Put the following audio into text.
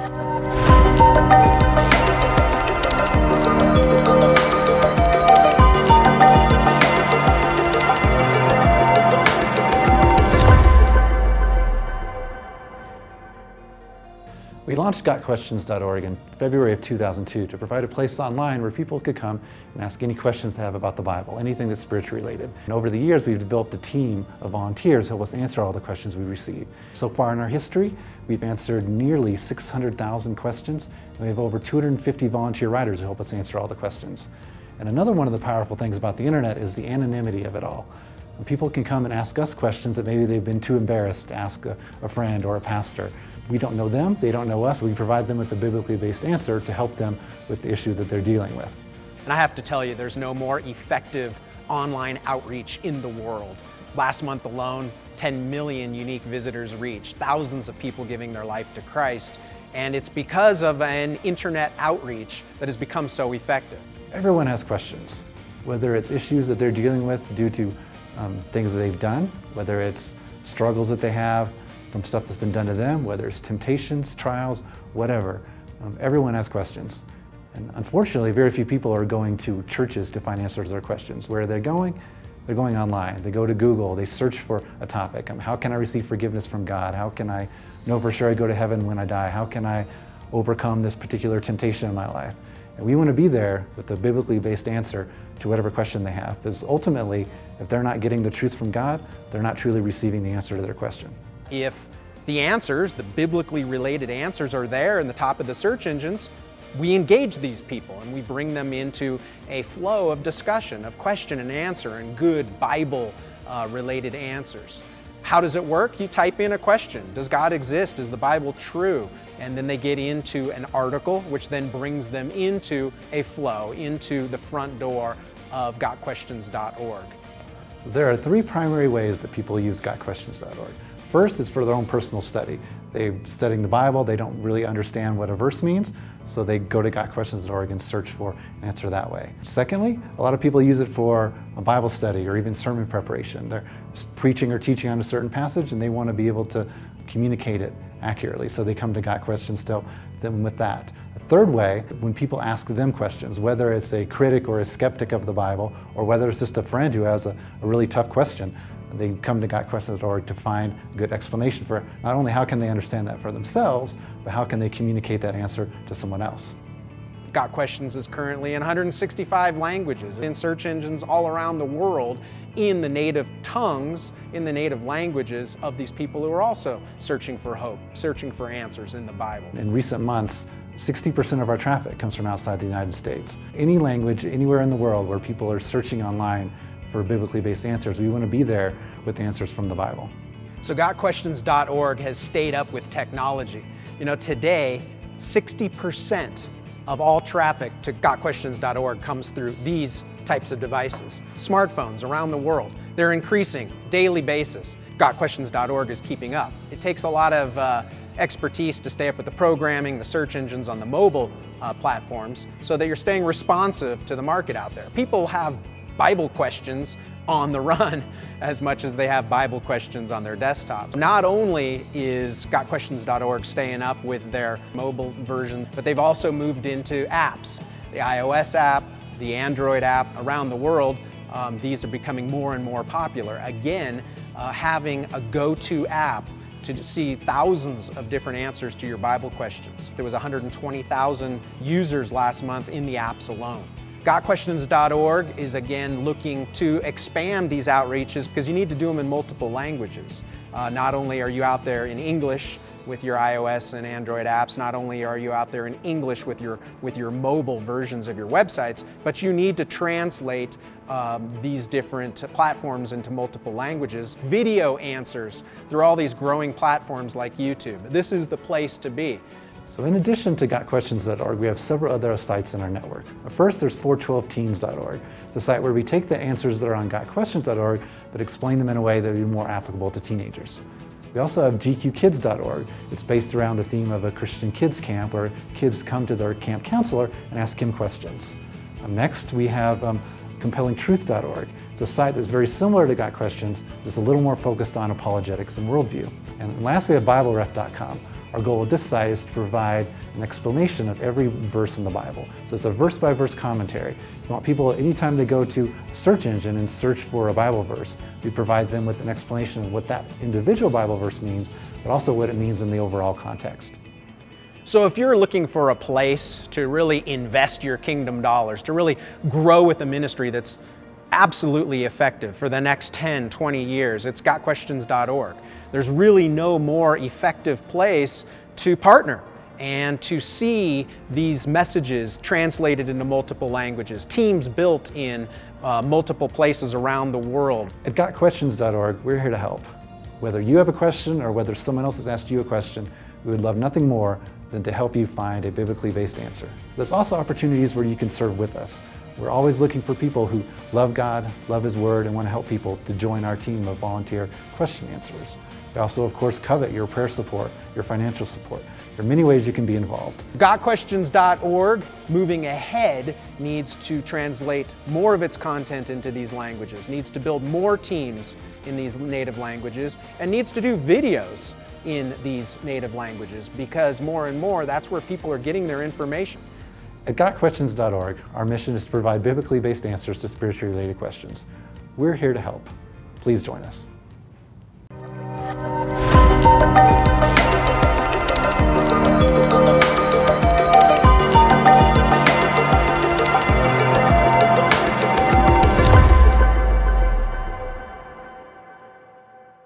We launched GotQuestions.org in February of 2002 to provide a place online where people could come and ask any questions they have about the Bible, anything that's spiritually related. And over the years, we've developed a team of volunteers who help us answer all the questions we receive. So far in our history, we've answered nearly 600,000 questions, and we have over 250 volunteer writers who help us answer all the questions. And another one of the powerful things about the internet is the anonymity of it all. People can come and ask us questions that maybe they've been too embarrassed to ask a friend or a pastor. We don't know them, they don't know us. We provide them with a biblically based answer to help them with the issue that they're dealing with. And I have to tell you, there's no more effective online outreach in the world. Last month alone, 10 million unique visitors reached, thousands of people giving their life to Christ, and it's because of an internet outreach that has become so effective. Everyone has questions, whether it's issues that they're dealing with due to things that they've done, whether it's struggles that they have from stuff that's been done to them, whether it's temptations, trials, whatever. Everyone has questions. And unfortunately, very few people are going to churches to find answers to their questions. Where are they going? They're going online. They go to Google, they search for a topic. How can I receive forgiveness from God? How can I know for sure I go to heaven when I die? How can I overcome this particular temptation in my life? And we want to be there with a biblically based answer to whatever question they have. Because ultimately, if they're not getting the truth from God, they're not truly receiving the answer to their question. If the answers, the biblically related answers, are there in the top of the search engines, we engage these people and we bring them into a flow of discussion, of question and answer, and good Bible related answers. How does it work? You type in a question. Does God exist? Is the Bible true? And then they get into an article, which then brings them into a flow, into the front door of GotQuestions.org. So there are three primary ways that people use GotQuestions.org. First, it's for their own personal study. They're studying the Bible, they don't really understand what a verse means, so they go to GotQuestions.org and search for an answer that way. Secondly, a lot of people use it for a Bible study or even sermon preparation. They're preaching or teaching on a certain passage and they want to be able to communicate it accurately, so they come to Got Questions to help them with that. A third way, when people ask them questions, whether it's a critic or a skeptic of the Bible, or whether it's just a friend who has a really tough question, they come to GotQuestions.org to find a good explanation for not only how can they understand that for themselves, but how can they communicate that answer to someone else. Got Questions is currently in 165 languages, in search engines all around the world, in the native tongues, in the native languages of these people who are also searching for hope, searching for answers in the Bible. In recent months, 60% of our traffic comes from outside the United States. Any language, anywhere in the world where people are searching online for biblically based answers, we want to be there with answers from the Bible. So GotQuestions.org has stayed up with technology. You know, today, 60% of all traffic to GotQuestions.org comes through these types of devices. Smartphones around the world, they're increasing daily basis. GotQuestions.org is keeping up. It takes a lot of expertise to stay up with the programming, the search engines on the mobile platforms, so that you're staying responsive to the market out there. People have Bible questions on the run as much as they have Bible questions on their desktops. Not only is GotQuestions.org staying up with their mobile version, but they've also moved into apps. The iOS app, the Android app around the world, these are becoming more and more popular. Again, having a go-to app to see thousands of different answers to your Bible questions. There was 120,000 users last month in the apps alone. GotQuestions.org is again looking to expand these outreaches because you need to do them in multiple languages. Not only are you out there in English with your iOS and Android apps, not only are you out there in English with your mobile versions of your websites, but you need to translate these different platforms into multiple languages. Video answers through all these growing platforms like YouTube. This is the place to be. So in addition to GotQuestions.org, we have several other sites in our network. First, there's 412teens.org. It's a site where we take the answers that are on GotQuestions.org, but explain them in a way that would be more applicable to teenagers. We also have GQkids.org. It's based around the theme of a Christian kids camp where kids come to their camp counselor and ask him questions. Next, we have CompellingTruth.org. It's a site that's very similar to Got Questions, that's a little more focused on apologetics and worldview. And last, we have BibleRef.com. Our goal with this site is to provide an explanation of every verse in the Bible. So it's a verse-by-verse commentary. We want people, anytime they go to a search engine and search for a Bible verse, we provide them with an explanation of what that individual Bible verse means, but also what it means in the overall context. So if you're looking for a place to really invest your kingdom dollars, to really grow with a ministry that's absolutely effective for the next 10, 20 years, it's gotquestions.org. There's really no more effective place to partner and to see these messages translated into multiple languages, teams built in multiple places around the world. At gotquestions.org, we're here to help. Whether you have a question or whether someone else has asked you a question, we would love nothing more than to help you find a biblically based answer. There's also opportunities where you can serve with us. We're always looking for people who love God, love His Word, and want to help people to join our team of volunteer question answerers. We also, of course, covet your prayer support, your financial support. There are many ways you can be involved. GotQuestions.org, moving ahead, needs to translate more of its content into these languages, needs to build more teams in these native languages, and needs to do videos in these native languages, because more and more, that's where people are getting their information. At GotQuestions.org, our mission is to provide biblically based answers to spiritually related questions. We're here to help. Please join us.